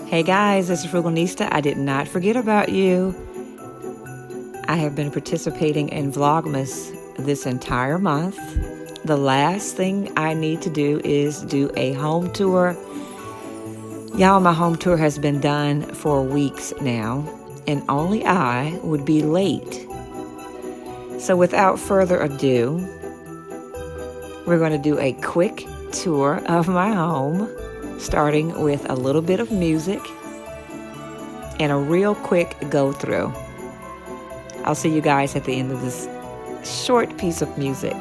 Hey guys, this is Frugalnista. I did not forget about you. I have been participating in Vlogmas this entire month. The last thing I need to do is do a home tour. Y'all, my home tour has been done for weeks now, and only I would be late. So without further ado, we're going to do a quick tour of my home, starting with a little bit of music and a real quick go-through. I'll see you guys at the end of this short piece of music.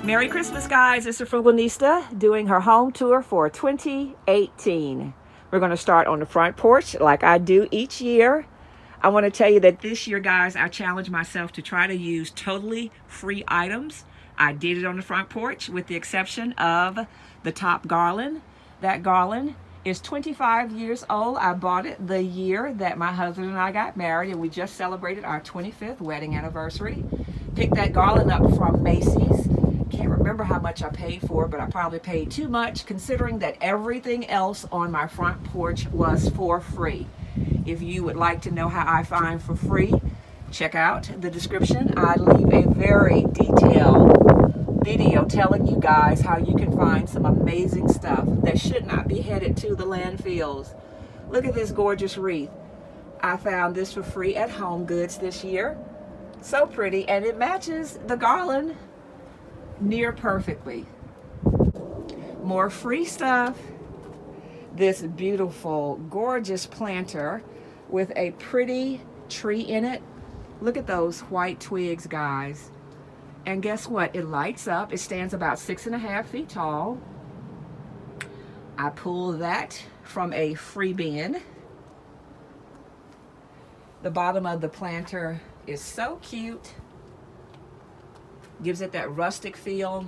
Merry Christmas, guys. It's the Frugalnista doing her home tour for 2018. We're going to start on the front porch like I do each year. I want to tell you that this year, guys, I challenged myself to try to use totally free items. I did it on the front porch with the exception of the top garland. That garland is 25 years old. I bought it the year that my husband and I got married, and we just celebrated our 25th wedding anniversary. Picked that garland up from Macy's. Can't remember how much I paid for it, but I probably paid too much considering that everything else on my front porch was for free. If you would like to know how I find for free, check out the description. I leave a very detailed video telling you guys how you can find some amazing stuff that should not be headed to the landfills. Look at this gorgeous wreath. I found this for free at Home Goods this year. So pretty, and it matches the garland near perfectly. More free stuff. This beautiful, gorgeous planter with a pretty tree in it. Look at those white twigs, guys. And guess what? It lights up. It stands about 6.5 feet tall. I pulled that from a free bin. The bottom of the planter is so cute. Gives it that rustic feel.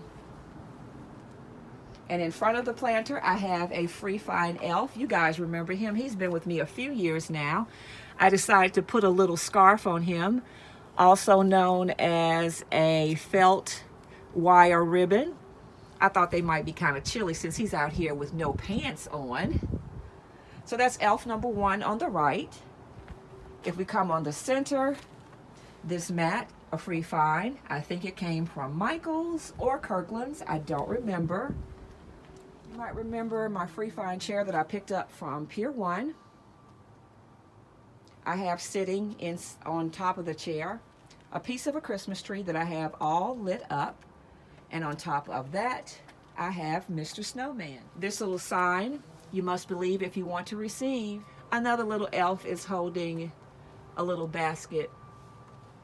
And in front of the planter, I have a free fine elf. You guys remember him. He's been with me a few years now. I decided to put a little scarf on him, also known as a felt wire ribbon. I thought they might be kind of chilly since he's out here with no pants on. So that's elf number one on the right. If we come on the center, this mat, a free find. I think it came from Michael's or Kirkland's. I don't remember. You might remember my free find chair that I picked up from Pier 1. I have sitting on top of the chair a piece of a Christmas tree that I have all lit up. And on top of that, I have Mr. Snowman. This little sign, you must believe if you want to receive. Another little elf is holding a little basket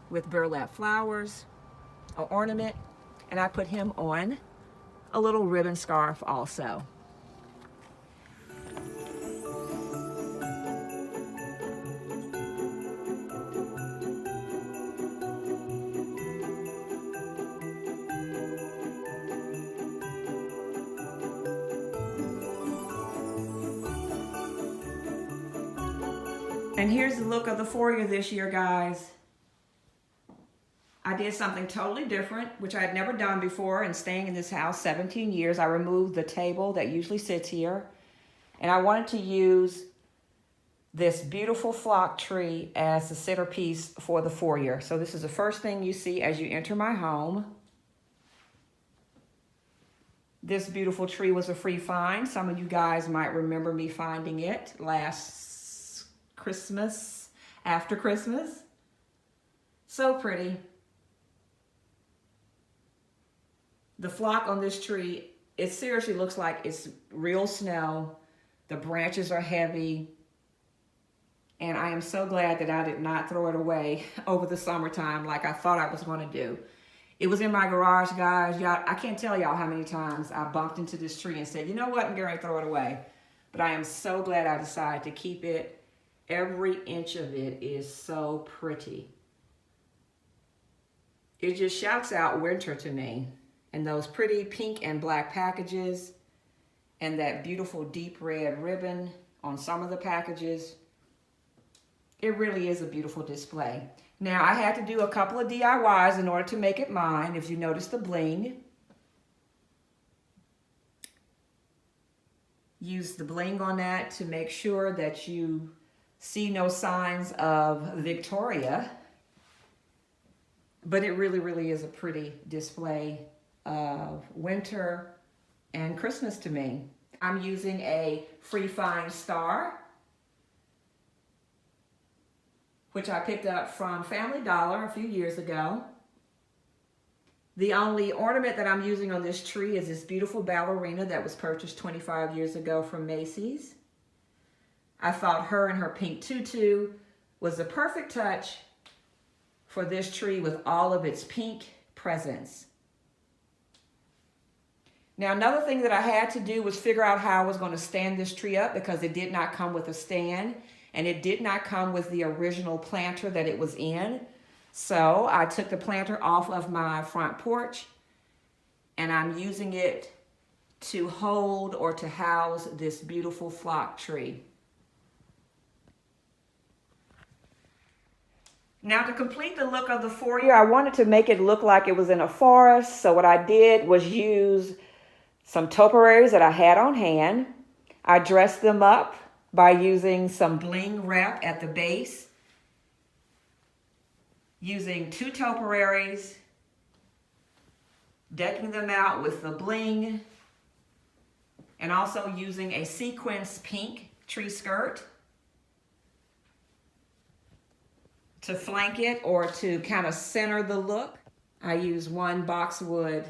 with burlap flowers, an ornament, and I put him on a little ribbon scarf also. And here's the look of the foyer this year, guys. I did something totally different, which I had never done before in staying in this house 17 years. I removed the table that usually sits here, And I wanted to use this beautiful flock tree as the centerpiece for the foyer. So this is the first thing you see as you enter my home. This beautiful tree was a free find. Some of you guys might remember me finding it last Christmas, after Christmas. So pretty. The flock on this tree, it seriously looks like it's real snow. The branches are heavy. And I am so glad that I did not throw it away over the summertime like I thought I was going to do. It was in my garage, guys. Y'all, I can't tell y'all how many times I bumped into this tree and said, you know what, I'm going to throw it away. But I am so glad I decided to keep it. Every inch of it is so pretty. It just shouts out winter to me. And those pretty pink and black packages and that beautiful deep red ribbon on some of the packages. It really is a beautiful display. Now, I had to do a couple of DIYs in order to make it mine. If you notice the bling, use the bling on that to make sure that you see no signs of Victoria. But it really, really is a pretty display of winter and Christmas to me. I'm using a free find star, which I picked up from Family Dollar a few years ago. The only ornament that I'm using on this tree is this beautiful ballerina that was purchased 25 years ago from Macy's. I thought her and her pink tutu was the perfect touch for this tree with all of its pink presents. Now, another thing that I had to do was figure out how I was going to stand this tree up because it did not come with a stand. And it did not come with the original planter that it was in. So I took the planter off of my front porch and I'm using it to hold or to house this beautiful flock tree. Now, to complete the look of the foyer, I wanted to make it look like it was in a forest. So what I did was use some topiaries that I had on hand. I dressed them up by using some bling wrap at the base, using 2 topiaries, decking them out with the bling, and also using a sequins pink tree skirt to flank it or to kind of center the look. I use 1 boxwood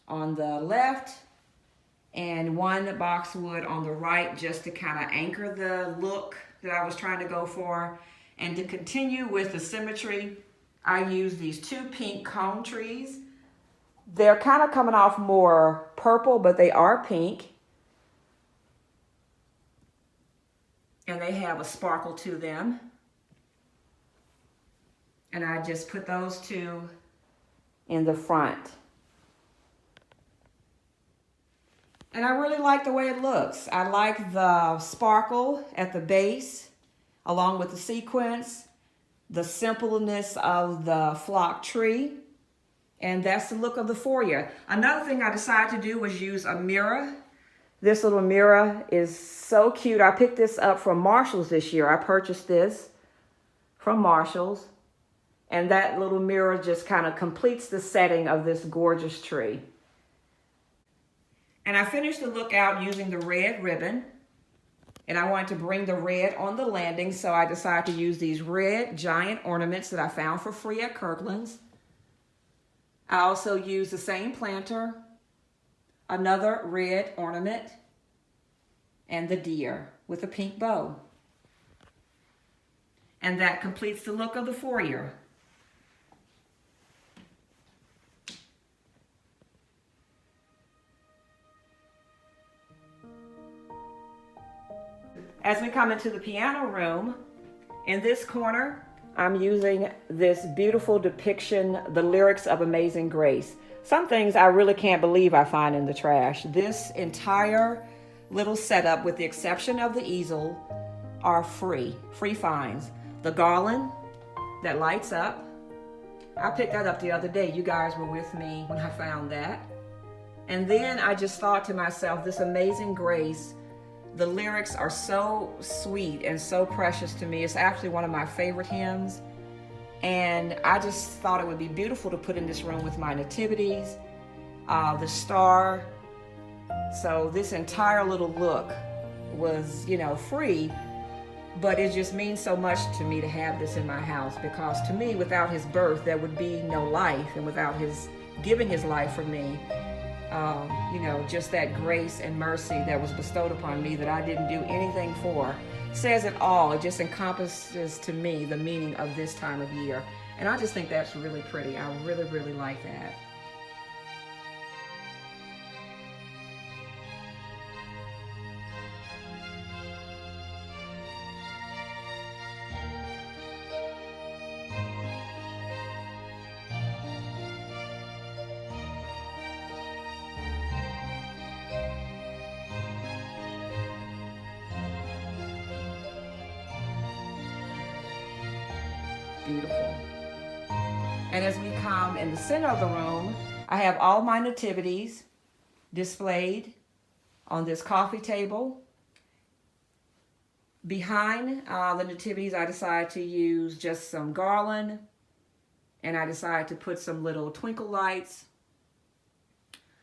on the left and 1 boxwood on the right just to kind of anchor the look that I was trying to go for. And to continue with the symmetry, I use these 2 pink cone trees. They're kind of coming off more purple, but they are pink. And they have a sparkle to them. And I just put those 2 in the front. And I really like the way it looks. I like the sparkle at the base, along with the sequins, the simpleness of the flock tree, and that's the look of the foyer. Another thing I decided to do was use a mirror. This little mirror is so cute. I picked this up from Marshall's this year. I purchased this from Marshall's, and that little mirror just kind of completes the setting of this gorgeous tree. And I finished the look out using the red ribbon. And I wanted to bring the red on the landing, so I decided to use these red giant ornaments that I found for free at Kirkland's. I also used the same planter, another red ornament, and the deer with a pink bow. And that completes the look of the foyer. As we come into the piano room, in this corner, I'm using this beautiful depiction, the lyrics of Amazing Grace. Some things I really can't believe I find in the trash. This entire little setup, with the exception of the easel, are free finds. The garland that lights up, I picked that up the other day. You guys were with me when I found that. And then I just thought to myself, this Amazing Grace The lyrics are so sweet and so precious to me. It's actually one of my favorite hymns. And I just thought it would be beautiful to put in this room with my nativities, the star. So this entire little look was, free, but it just means so much to me to have this in my house, because to me, without his birth, there would be no life, and without his giving his life for me, just that grace and mercy that was bestowed upon me that I didn't do anything for, says it all. It just encompasses to me the meaning of this time of year. And I just think that's really pretty. I really, really like that. Beautiful. And as we come in the center of the room, I have all my nativities displayed on this coffee table. Behind the nativities, I decided to use just some garland, and I decided to put some little twinkle lights.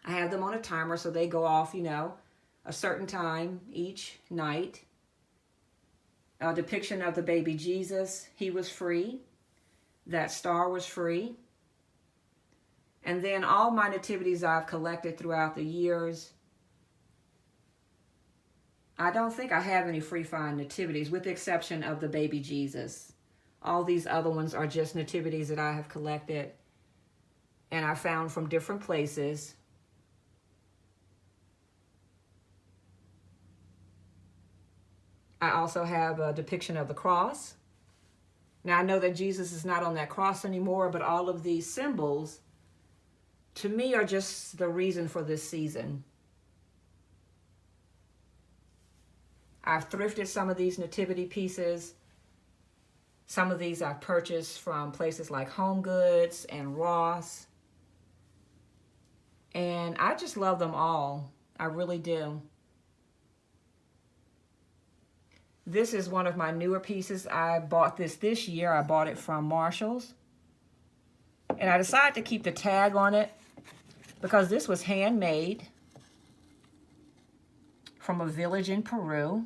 I have them on a timer so they go off, a certain time each night. A depiction of the baby Jesus. He was free. That star was free. And then all my nativities I've collected throughout the years. I don't think I have any free find nativities, with the exception of the baby Jesus. All these other ones are just nativities that I have collected and I found from different places. I also have a depiction of the cross. Now, I know that Jesus is not on that cross anymore, but all of these symbols, to me, are just the reason for this season. I've thrifted some of these nativity pieces. Some of these I've purchased from places like Home Goods and Ross. And I just love them all. I really do. This is one of my newer pieces. I bought this year. I bought it from Marshall's. And I decided to keep the tag on it because this was handmade from a village in Peru.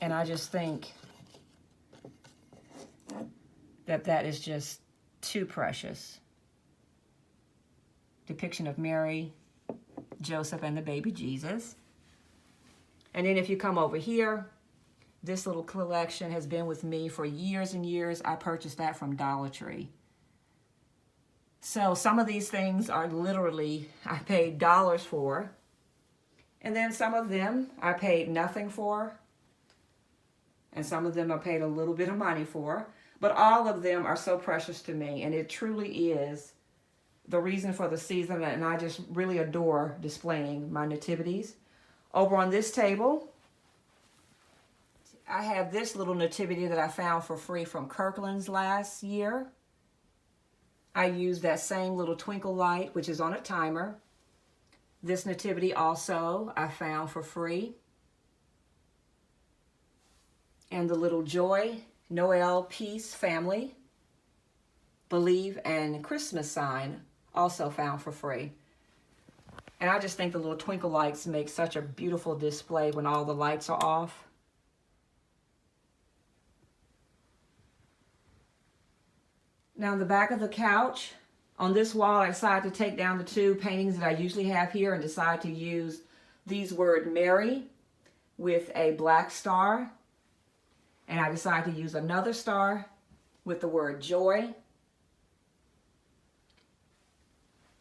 And I just think that is just too precious. Depiction of Mary, Joseph, and the baby Jesus. And then if you come over here, this little collection has been with me for years and years. I purchased that from Dollar Tree. So some of these things are literally, I paid dollars for. And then some of them I paid nothing for. And some of them I paid a little bit of money for. But all of them are so precious to me. And it truly is the reason for the season. And I just really adore displaying my nativities. Over on this table, I have this little nativity that I found for free from Kirkland's last year. I used that same little twinkle light, which is on a timer. This nativity also I found for free. And the little Joy, Noel, Peace, Family, Believe, and Christmas sign also found for free. And I just think the little twinkle lights make such a beautiful display when all the lights are off. Now in the back of the couch, on this wall, I decided to take down the two paintings that I usually have here and decide to use these words Mary with a black star. And I decided to use another star with the word Joy.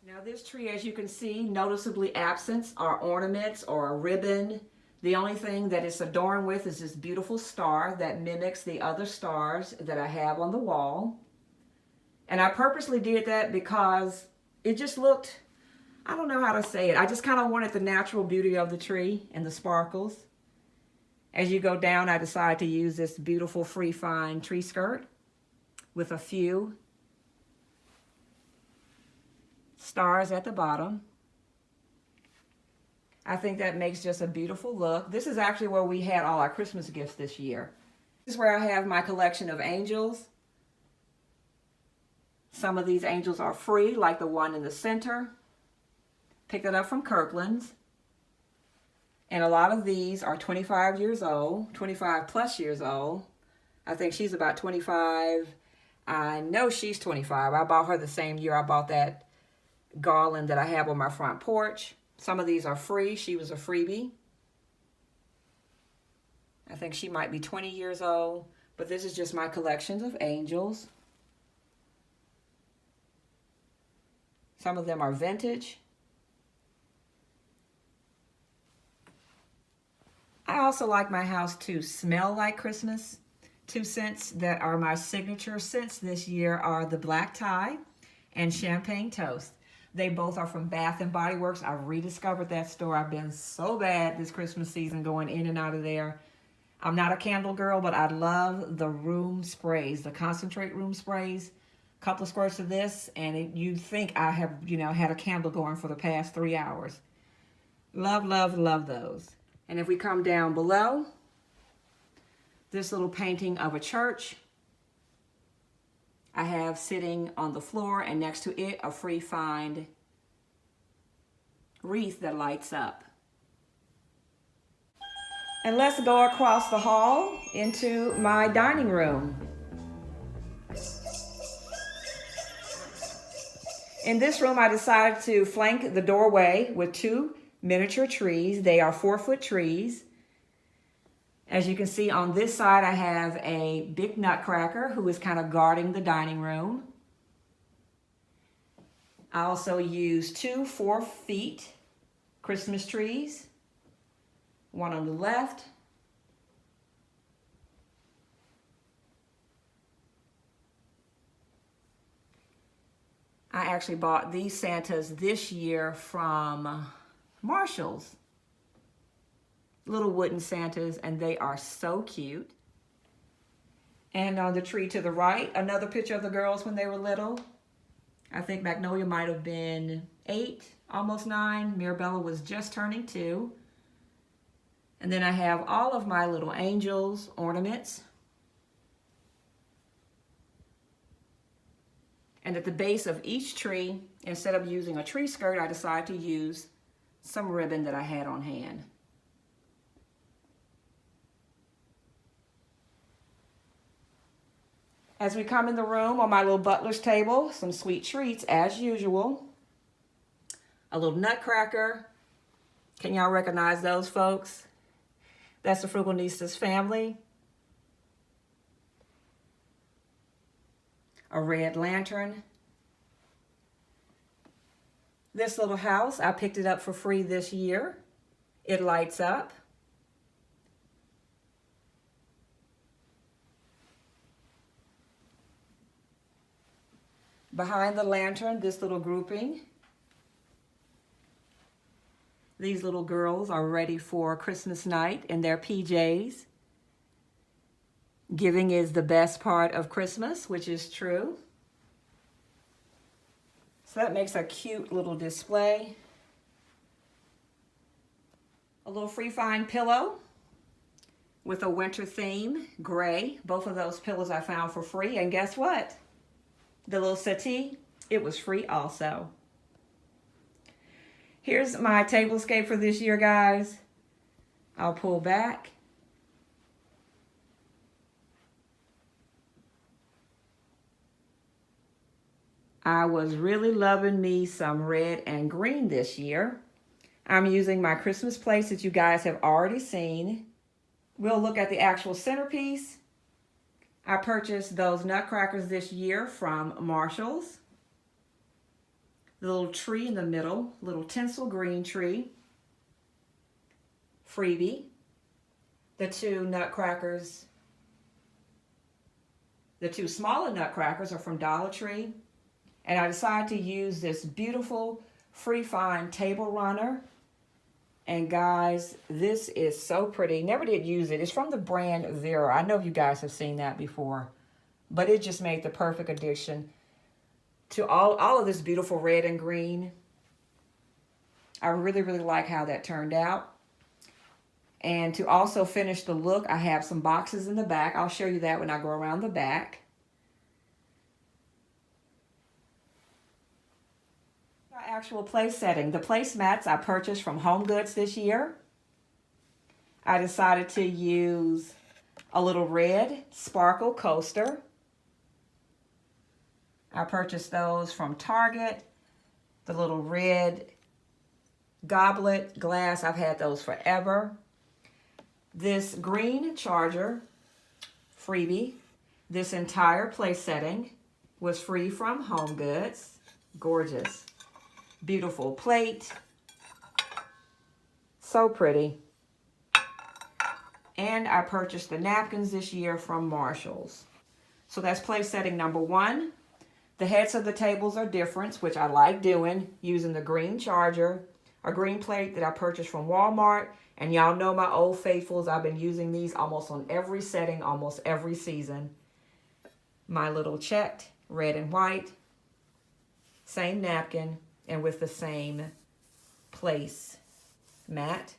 Now this tree, as you can see, noticeably absent are ornaments or a ribbon. The only thing that it's adorned with is this beautiful star that mimics the other stars that I have on the wall. And I purposely did that because it just looked, I don't know how to say it. I just kind of wanted the natural beauty of the tree and the sparkles. As you go down, I decided to use this beautiful free find tree skirt with a few stars at the bottom. I think that makes just a beautiful look. This is actually where we had all our Christmas gifts this year. This is where I have my collection of angels. Some of these angels are free, like the one in the center. Picked it up from Kirkland's. And a lot of these are 25 years old, 25 plus years old. I think she's about 25. I know she's 25. I bought her the same year I bought that garland that I have on my front porch. Some of these are free. She was a freebie. I think she might be 20 years old. But this is just my collections of angels. Some of them are vintage. I also like my house to smell like Christmas. 2 scents that are my signature scents this year are the black tie and champagne toast. They both are from Bath and Body Works. I rediscovered that store. I've been so bad this Christmas season going in and out of there. I'm not a candle girl, but I love the room sprays, the concentrate room sprays. A couple of squirts of this, and you'd think I have, had a candle going for the past 3 hours. Love, love, love those. And if we come down below, this little painting of a church I have sitting on the floor, and next to it a free find wreath that lights up. And let's go across the hall into my dining room. In this room, I decided to flank the doorway with 2 miniature trees. They are 4-foot trees. As you can see on this side, I have a big nutcracker who is kind of guarding the dining room. I also use 2 4-feet Christmas trees. One on the left. I actually bought these Santas this year from Marshall's. Little wooden Santas, and they are so cute. And on the tree to the right, another picture of the girls when they were little. I think Magnolia might have been 8, almost 9. Mirabella was just turning 2. And then I have all of my little angels ornaments. And at the base of each tree, instead of using a tree skirt, I decided to use some ribbon that I had on hand. As we come in the room, on my little butler's table, some sweet treats as usual. A little nutcracker. Can y'all recognize those folks? That's the Frugalnista's family. A red lantern. This little house, I picked it up for free this year. It lights up. Behind the lantern, this little grouping. These little girls are ready for Christmas night in their PJs. Giving is the best part of Christmas, which is true. So that makes a cute little display. A little free find pillow with a winter theme, gray. Both of those pillows I found for free. And guess what? The little settee, it was free also. Here's my tablescape for this year, guys. I'll pull back. I was really loving me some red and green this year. I'm using my Christmas plates that you guys have already seen. We'll look at the actual centerpiece. I purchased those nutcrackers this year from Marshall's. The little tree in the middle, little tinsel green tree. Freebie. The 2 nutcrackers, the 2 smaller nutcrackers are from Dollar Tree. And I decided to use this beautiful free find table runner. And guys, this is so pretty. Never did use it. It's from the brand Vera. I know you guys have seen that before. But it just made the perfect addition to all of this beautiful red and green. I really, really like how that turned out. And to also finish the look, I have some boxes in the back. I'll show you that when I go around the back. My actual place setting. The placemats I purchased from HomeGoods this year. I decided to use a little red sparkle coaster. I purchased those from Target. The little red goblet glass, I've had those forever. This green charger, freebie. This entire place setting was free from HomeGoods. Gorgeous. Beautiful plate. So pretty. And I purchased the napkins this year from Marshall's. So that's place setting number 1. The heads of the tables are different, which I like doing, using the green charger, a green plate that I purchased from Walmart. And y'all know my old faithfuls. I've been using these almost on every setting, almost every season. My little checked red and white. Same napkin and with the same place mat.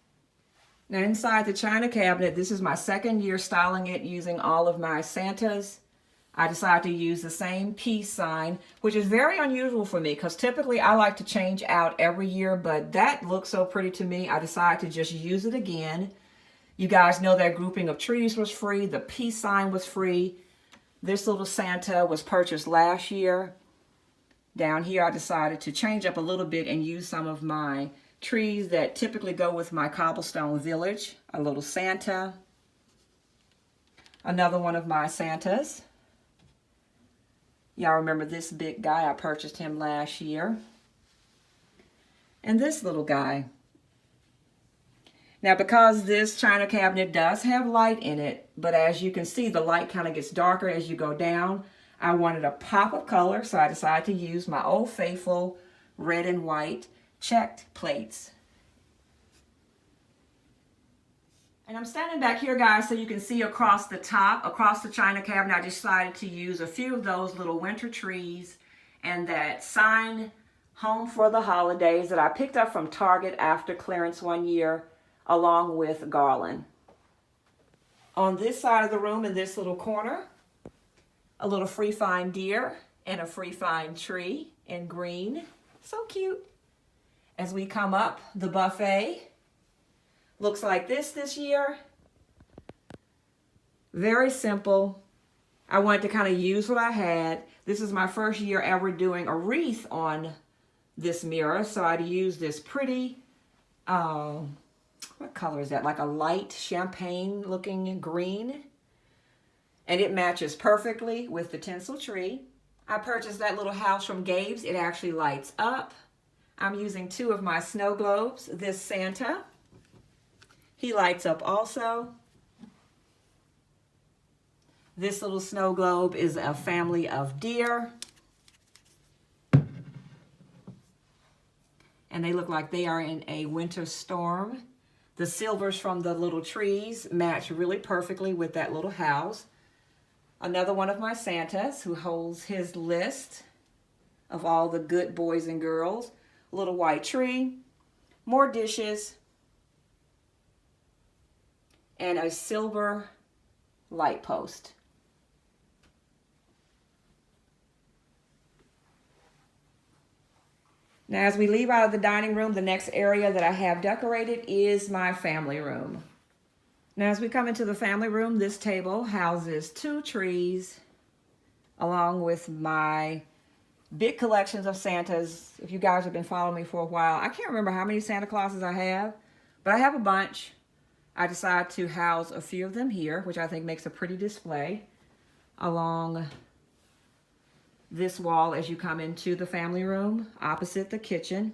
Now inside the china cabinet, this is my second year styling it using all of my Santas. I decided to use the same peace sign, which is very unusual for me because typically I like to change out every year, but that looks so pretty to me, I decided to just use it again. You guys know that grouping of trees was free. The peace sign was free. This little Santa was purchased last year. Down here, I decided to change up a little bit and use some of my trees that typically go with my cobblestone village. A little Santa. Another one of my Santas. Y'all remember this big guy? I purchased him last year. And this little guy. Now, because this china cabinet does have light in it, but as you can see, the light kind of gets darker as you go down. I wanted a pop of color, so I decided to use my old faithful red and white checked plates. And I'm standing back here, guys, so you can see across the top, across the china cabinet, I decided to use a few of those little winter trees and that sign Home for the Holidays that I picked up from Target after clearance one year, along with garland. On this side of the room, in this little corner, a little free find deer and a free find tree in green. So cute. As we come up, the buffet looks like this year. Very simple. I wanted to kind of use what I had. This is my first year ever doing a wreath on this mirror. So I'd use this pretty, what color is that? Like a light champagne looking green. And it matches perfectly with the tinsel tree. I purchased that little house from Gabe's. It actually lights up. I'm using 2 of my snow globes. This Santa, he lights up also. This little snow globe is a family of deer. And they look like they are in a winter storm. The silvers from the little trees match really perfectly with that little house. Another one of my Santas who holds his list of all the good boys and girls. Little white tree, more dishes, and a silver light post. Now, as we leave out of the dining room, the next area that I have decorated is my family room. Now, as we come into the family room, this table houses 2 trees, along with my big collections of Santas. If you guys have been following me for a while, I can't remember how many Santa Clauses I have, but I have a bunch. I decided to house a few of them here, which I think makes a pretty display along this wall as you come into the family room, opposite the kitchen.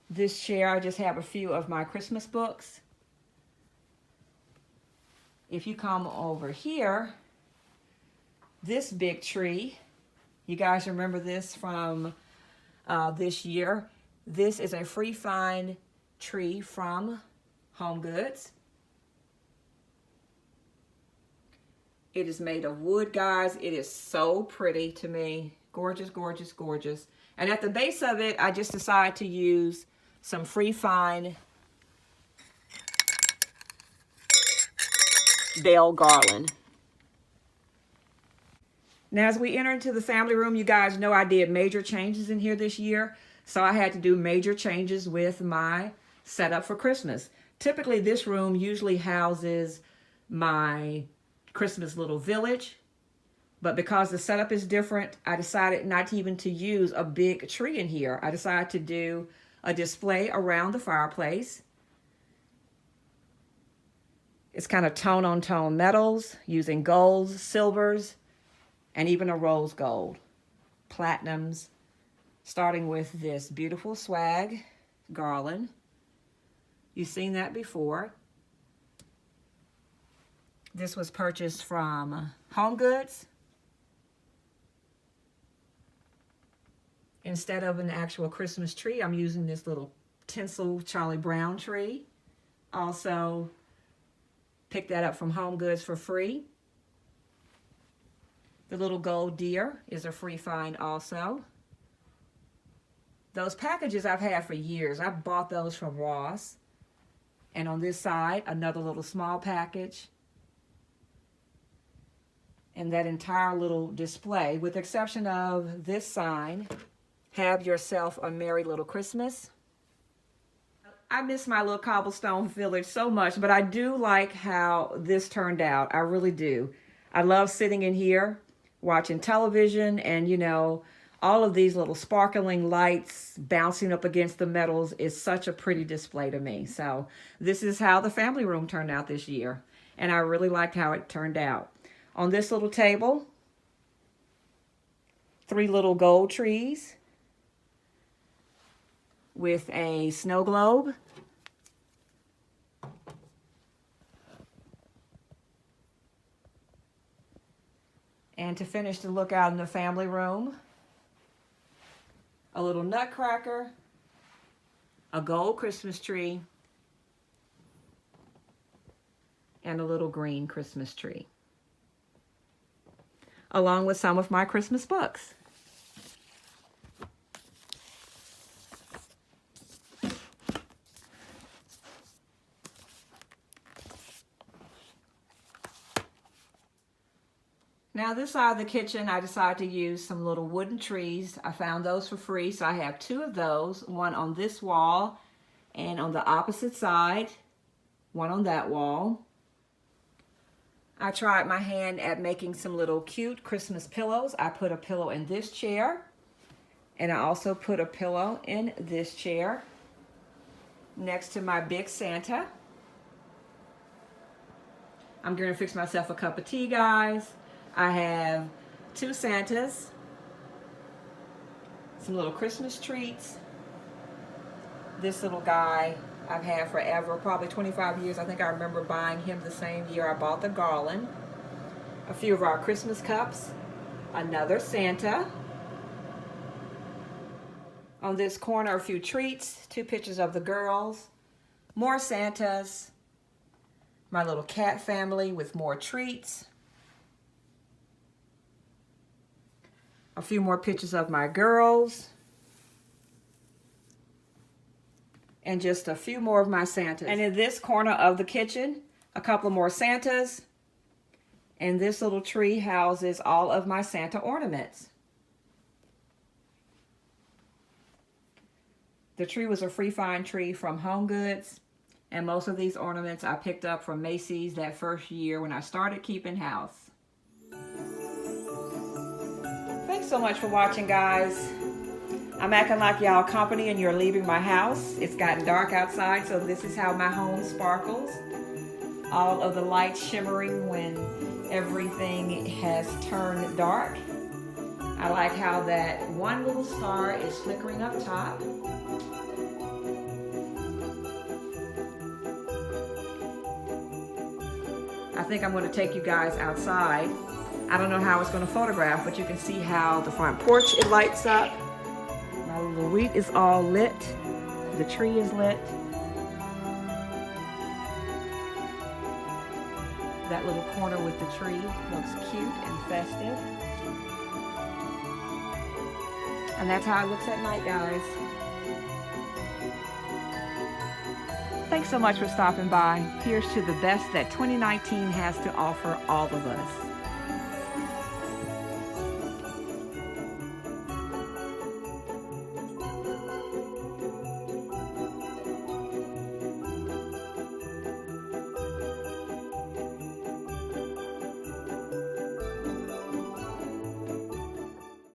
This chair, I just have a few of my Christmas books. If you come over here, this big tree, you guys remember this from this year. This is a free find tree from HomeGoods. It is made of wood, guys. It is so pretty to me. Gorgeous, gorgeous, gorgeous. And at the base of it, I just decided to use some free fine bell garland. Now, as we enter into the family room, you guys know I did major changes in here this year. So I had to do major changes with my setup for Christmas. Typically, this room usually houses my Christmas little village. But because the setup is different, I decided not even to use a big tree in here. I decided to do a display around the fireplace. It's kind of tone-on-tone metals using golds, silvers, and even a rose gold, platinums, starting with this beautiful swag garland. You've seen that before. This was purchased from Home Goods. Instead of an actual Christmas tree, I'm using this little tinsel Charlie Brown tree. Also picked that up from Home Goods for free. The little gold deer is a free find also. Those packages I've had for years. I bought those from Ross. And on this side, another little small package. And that entire little display, with the exception of this sign, "Have yourself a merry little Christmas." I miss my little cobblestone village so much, but I do like how this turned out. I really do. I love sitting in here, watching television, and you know, all of these little sparkling lights bouncing up against the metals is such a pretty display to me. So this is how the family room turned out this year. And I really liked how it turned out. On this little table, 3 little gold trees with a snow globe. And to finish the look out in the family room, a little nutcracker, a gold Christmas tree, and a little green Christmas tree, along with some of my Christmas books. Now this side of the kitchen, I decided to use some little wooden trees. I found those for free, so I have 2 of those, one on this wall and on the opposite side, one on that wall. I tried my hand at making some little cute Christmas pillows. I put a pillow in this chair, and I also put a pillow in this chair next to my big Santa. I'm going to fix myself a cup of tea, guys. I have 2 Santas, some little Christmas treats. This little guy I've had forever, probably 25 years. I think I remember buying him the same year I bought the garland. A few of our Christmas cups, another Santa. On this corner, a few treats, 2 pictures of the girls, more Santas, my little cat family with more treats. A few more pictures of my girls. And just a few more of my Santas. And in this corner of the kitchen, a couple more Santas. And this little tree houses all of my Santa ornaments. The tree was a free find tree from Home Goods. And most of these ornaments I picked up from Macy's that first year when I started keeping house. Thanks so much for watching, guys. I'm acting like y'all company and you're leaving my house. It's gotten dark outside, so this is how my home sparkles. All of the lights shimmering when everything has turned dark. I like how that one little star is flickering up top. I think I'm going to take you guys outside. I don't know how it's going to photograph, but you can see how the front porch, it lights up. My little wreath is all lit. The tree is lit. That little corner with the tree looks cute and festive. And that's how it looks at night, guys. Thanks so much for stopping by. Here's to the best that 2019 has to offer all of us.